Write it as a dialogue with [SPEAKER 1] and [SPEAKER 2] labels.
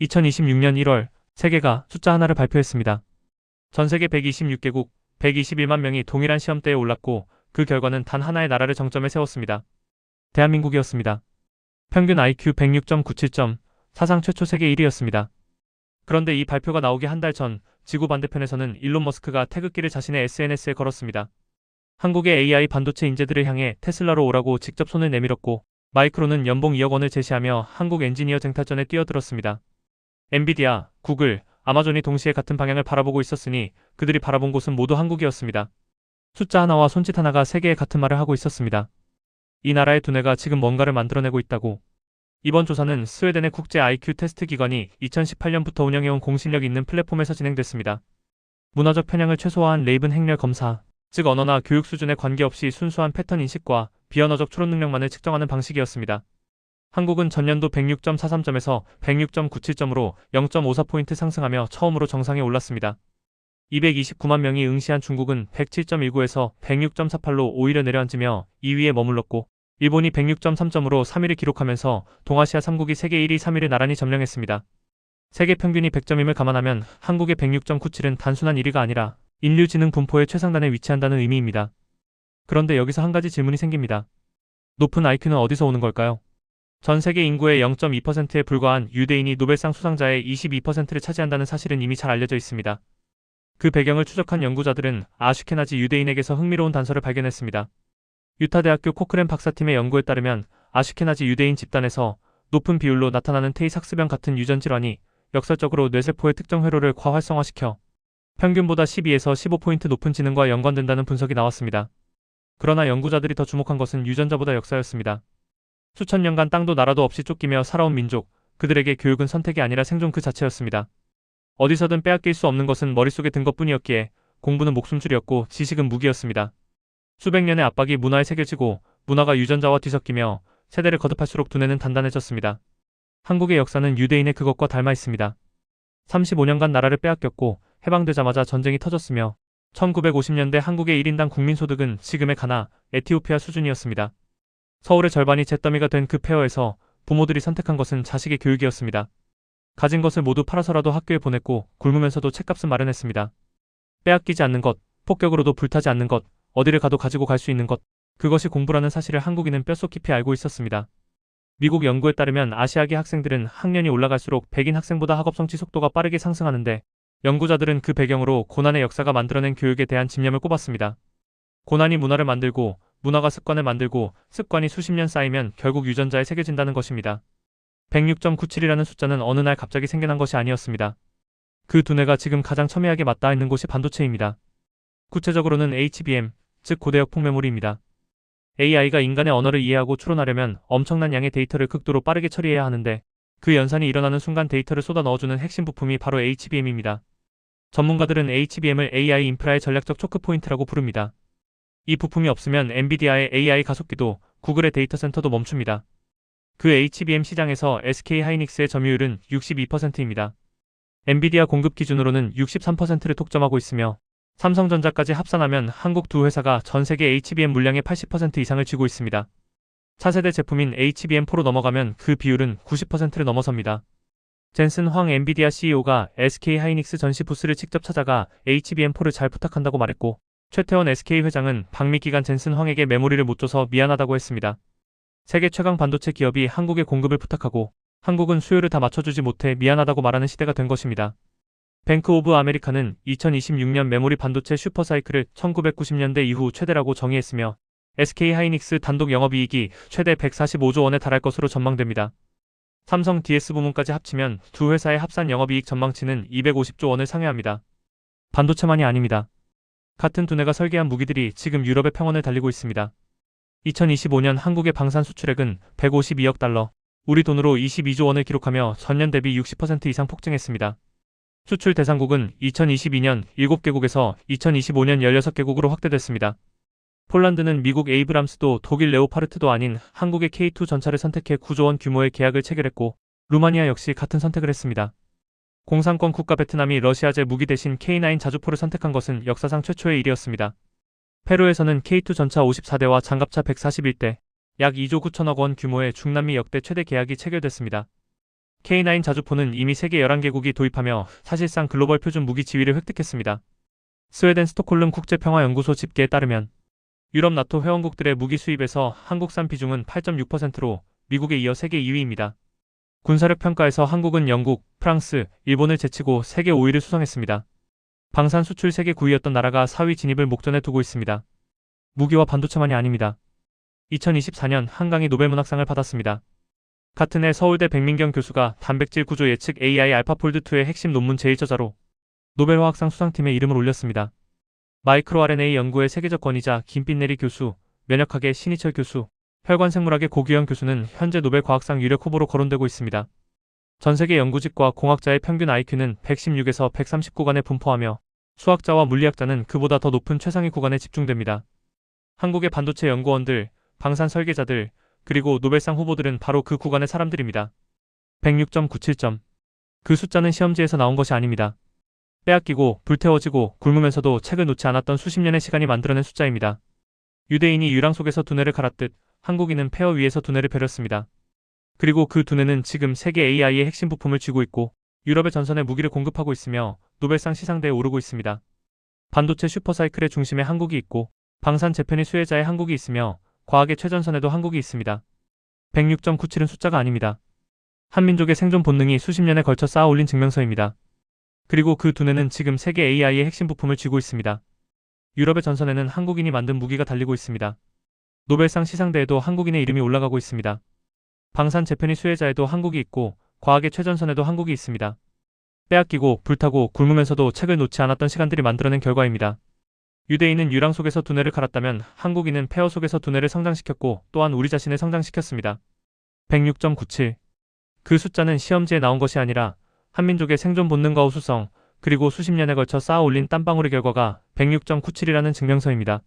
[SPEAKER 1] 2026년 1월 세계가 숫자 하나를 발표했습니다. 전 세계 126개국 121만 명이 동일한 시험대에 올랐고 그 결과는 단 하나의 나라를 정점에 세웠습니다. 대한민국이었습니다. 평균 IQ 106.97점, 사상 최초 세계 1위였습니다. 그런데 이 발표가 나오기 한 달 전 지구 반대편에서는 일론 머스크가 태극기를 자신의 SNS에 걸었습니다. 한국의 AI 반도체 인재들을 향해 테슬라로 오라고 직접 손을 내밀었고 마이크론은 연봉 2억 원을 제시하며 한국 엔지니어 쟁탈전에 뛰어들었습니다. 엔비디아, 구글, 아마존이 동시에 같은 방향을 바라보고 있었으니 그들이 바라본 곳은 모두 한국이었습니다. 숫자 하나와 손짓 하나가 세계에 같은 말을 하고 있었습니다. 이 나라의 두뇌가 지금 뭔가를 만들어내고 있다고. 이번 조사는 스웨덴의 국제 IQ 테스트 기관이 2018년부터 운영해온 공신력 있는 플랫폼에서 진행됐습니다. 문화적 편향을 최소화한 레이븐 행렬 검사, 즉 언어나 교육 수준에 관계없이 순수한 패턴 인식과 비언어적 추론 능력만을 측정하는 방식이었습니다. 한국은 전년도 106.43점에서 106.97점으로 0.54포인트 상승하며 처음으로 정상에 올랐습니다. 229만 명이 응시한 중국은 107.19에서 106.48로 오히려 내려앉으며 2위에 머물렀고 일본이 106.3점으로 3위를 기록하면서 동아시아 3국이 세계 1위, 3위를 나란히 점령했습니다. 세계 평균이 100점임을 감안하면 한국의 106.97은 단순한 1위가 아니라 인류지능 분포의 최상단에 위치한다는 의미입니다. 그런데 여기서 한 가지 질문이 생깁니다. 높은 IQ는 어디서 오는 걸까요? 전 세계 인구의 0.2%에 불과한 유대인이 노벨상 수상자의 22%를 차지한다는 사실은 이미 잘 알려져 있습니다. 그 배경을 추적한 연구자들은 아슈케나지 유대인에게서 흥미로운 단서를 발견했습니다. 유타대학교 코크렌 박사팀의 연구에 따르면 아슈케나지 유대인 집단에서 높은 비율로 나타나는 테이삭스병 같은 유전 질환이 역설적으로 뇌세포의 특정 회로를 과활성화시켜 평균보다 12에서 15포인트 높은 지능과 연관된다는 분석이 나왔습니다. 그러나 연구자들이 더 주목한 것은 유전자보다 역사였습니다. 수천 년간 땅도 나라도 없이 쫓기며 살아온 민족, 그들에게 교육은 선택이 아니라 생존 그 자체였습니다. 어디서든 빼앗길 수 없는 것은 머릿속에 든 것뿐이었기에 공부는 목숨줄이었고 지식은 무기였습니다. 수백 년의 압박이 문화에 새겨지고 문화가 유전자와 뒤섞이며 세대를 거듭할수록 두뇌는 단단해졌습니다. 한국의 역사는 유대인의 그것과 닮아 있습니다. 35년간 나라를 빼앗겼고 해방되자마자 전쟁이 터졌으며 1950년대 한국의 1인당 국민소득은 지금의 가나, 에티오피아 수준이었습니다. 서울의 절반이 잿더미가 된 그 폐허에서 부모들이 선택한 것은 자식의 교육이었습니다. 가진 것을 모두 팔아서라도 학교에 보냈고 굶으면서도 책값은 마련했습니다. 빼앗기지 않는 것, 폭격으로도 불타지 않는 것, 어디를 가도 가지고 갈 수 있는 것, 그것이 공부라는 사실을 한국인은 뼛속 깊이 알고 있었습니다. 미국 연구에 따르면 아시아계 학생들은 학년이 올라갈수록 백인 학생보다 학업 성취 속도가 빠르게 상승하는데 연구자들은 그 배경으로 고난의 역사가 만들어낸 교육에 대한 집념을 꼽았습니다. 고난이 문화를 만들고 문화가 습관을 만들고 습관이 수십 년 쌓이면 결국 유전자에 새겨진다는 것입니다. 106.97이라는 숫자는 어느 날 갑자기 생겨난 것이 아니었습니다. 그 두뇌가 지금 가장 첨예하게 맞닿아 있는 곳이 반도체입니다. 구체적으로는 HBM, 즉 고대역 폭메모리입니다. AI가 인간의 언어를 이해하고 추론하려면 엄청난 양의 데이터를 극도로 빠르게 처리해야 하는데 그 연산이 일어나는 순간 데이터를 쏟아 넣어주는 핵심 부품이 바로 HBM입니다. 전문가들은 HBM을 AI 인프라의 전략적 초크포인트라고 부릅니다. 이 부품이 없으면 엔비디아의 AI 가속기도 구글의 데이터 센터도 멈춥니다. 그 HBM 시장에서 SK하이닉스의 점유율은 62%입니다. 엔비디아 공급 기준으로는 63%를 독점하고 있으며 삼성전자까지 합산하면 한국 두 회사가 전 세계 HBM 물량의 80% 이상을 쥐고 있습니다. 차세대 제품인 HBM4로 넘어가면 그 비율은 90%를 넘어섭니다. 젠슨 황 엔비디아 CEO가 SK하이닉스 전시 부스를 직접 찾아가 HBM4를 잘 부탁한다고 말했고 최태원 SK 회장은 방미 기간 젠슨 황에게 메모리를 못 줘서 미안하다고 했습니다. 세계 최강 반도체 기업이 한국에 공급을 부탁하고 한국은 수요를 다 맞춰주지 못해 미안하다고 말하는 시대가 된 것입니다. 뱅크 오브 아메리카는 2026년 메모리 반도체 슈퍼사이클을 1990년대 이후 최대라고 정의했으며 SK하이닉스 단독 영업이익이 최대 145조 원에 달할 것으로 전망됩니다. 삼성 DS 부문까지 합치면 두 회사의 합산 영업이익 전망치는 250조 원을 상회합니다. 반도체만이 아닙니다. 같은 두뇌가 설계한 무기들이 지금 유럽의 평원을 달리고 있습니다. 2025년 한국의 방산 수출액은 152억 달러, 우리 돈으로 22조 원을 기록하며 전년 대비 60% 이상 폭증했습니다. 수출 대상국은 2022년 7개국에서 2025년 16개국으로 확대됐습니다. 폴란드는 미국 에이브람스도 독일 레오파르트도 아닌 한국의 K2 전차를 선택해 9조 원 규모의 계약을 체결했고 루마니아 역시 같은 선택을 했습니다. 공산권 국가 베트남이 러시아제 무기 대신 K9 자주포를 선택한 것은 역사상 최초의 일이었습니다. 페루에서는 K2 전차 54대와 장갑차 141대, 약 2조 9천억 원 규모의 중남미 역대 최대 계약이 체결됐습니다. K9 자주포는 이미 세계 11개국이 도입하며 사실상 글로벌 표준 무기 지위를 획득했습니다. 스웨덴 스톡홀름 국제평화연구소 집계에 따르면 유럽 나토 회원국들의 무기 수입에서 한국산 비중은 8.6%로 미국에 이어 세계 2위입니다. 군사력 평가에서 한국은 영국, 프랑스, 일본을 제치고 세계 5위를 수성했습니다. 방산 수출 세계 9위였던 나라가 4위 진입을 목전에 두고 있습니다. 무기와 반도체만이 아닙니다. 2024년 한강이 노벨문학상을 받았습니다. 같은 해 서울대 백민경 교수가 단백질 구조 예측 AI 알파폴드2의 핵심 논문 제1저자로 노벨화학상 수상팀에 이름을 올렸습니다. 마이크로 RNA 연구의 세계적 권위자 김빛내리 교수, 면역학의 신희철 교수, 혈관생물학의 고규현 교수는 현재 노벨 과학상 유력 후보로 거론되고 있습니다. 전 세계 연구직과 공학자의 평균 IQ는 116에서 130 구간에 분포하며 수학자와 물리학자는 그보다 더 높은 최상위 구간에 집중됩니다. 한국의 반도체 연구원들, 방산 설계자들, 그리고 노벨상 후보들은 바로 그 구간의 사람들입니다. 106.97점. 그 숫자는 시험지에서 나온 것이 아닙니다. 빼앗기고 불태워지고 굶으면서도 책을 놓지 않았던 수십 년의 시간이 만들어낸 숫자입니다. 유대인이 유랑 속에서 두뇌를 갈았듯 한국인은 폐허 위에서 두뇌를 벼렸습니다. 그리고 그 두뇌는 지금 세계 AI의 핵심 부품을 쥐고 있고 유럽의 전선에 무기를 공급하고 있으며 노벨상 시상대에 오르고 있습니다. 반도체 슈퍼사이클의 중심에 한국이 있고 방산 재편의 수혜자에 한국이 있으며 과학의 최전선에도 한국이 있습니다. 106.97은 숫자가 아닙니다. 한민족의 생존 본능이 수십 년에 걸쳐 쌓아 올린 증명서입니다. 그리고 그 두뇌는 지금 세계 AI의 핵심 부품을 쥐고 있습니다. 유럽의 전선에는 한국인이 만든 무기가 달리고 있습니다. 노벨상 시상대에도 한국인의 이름이 올라가고 있습니다. 방산 재편의 수혜자에도 한국이 있고 과학의 최전선에도 한국이 있습니다. 빼앗기고 불타고 굶으면서도 책을 놓지 않았던 시간들이 만들어낸 결과입니다. 유대인은 유랑 속에서 두뇌를 갈았다면 한국인은 폐허 속에서 두뇌를 성장시켰고 또한 우리 자신을 성장시켰습니다. 106.97. 그 숫자는 시험지에 나온 것이 아니라 한민족의 생존 본능과 우수성, 그리고 수십 년에 걸쳐 쌓아 올린 땀방울의 결과가 106.97이라는 증명서입니다.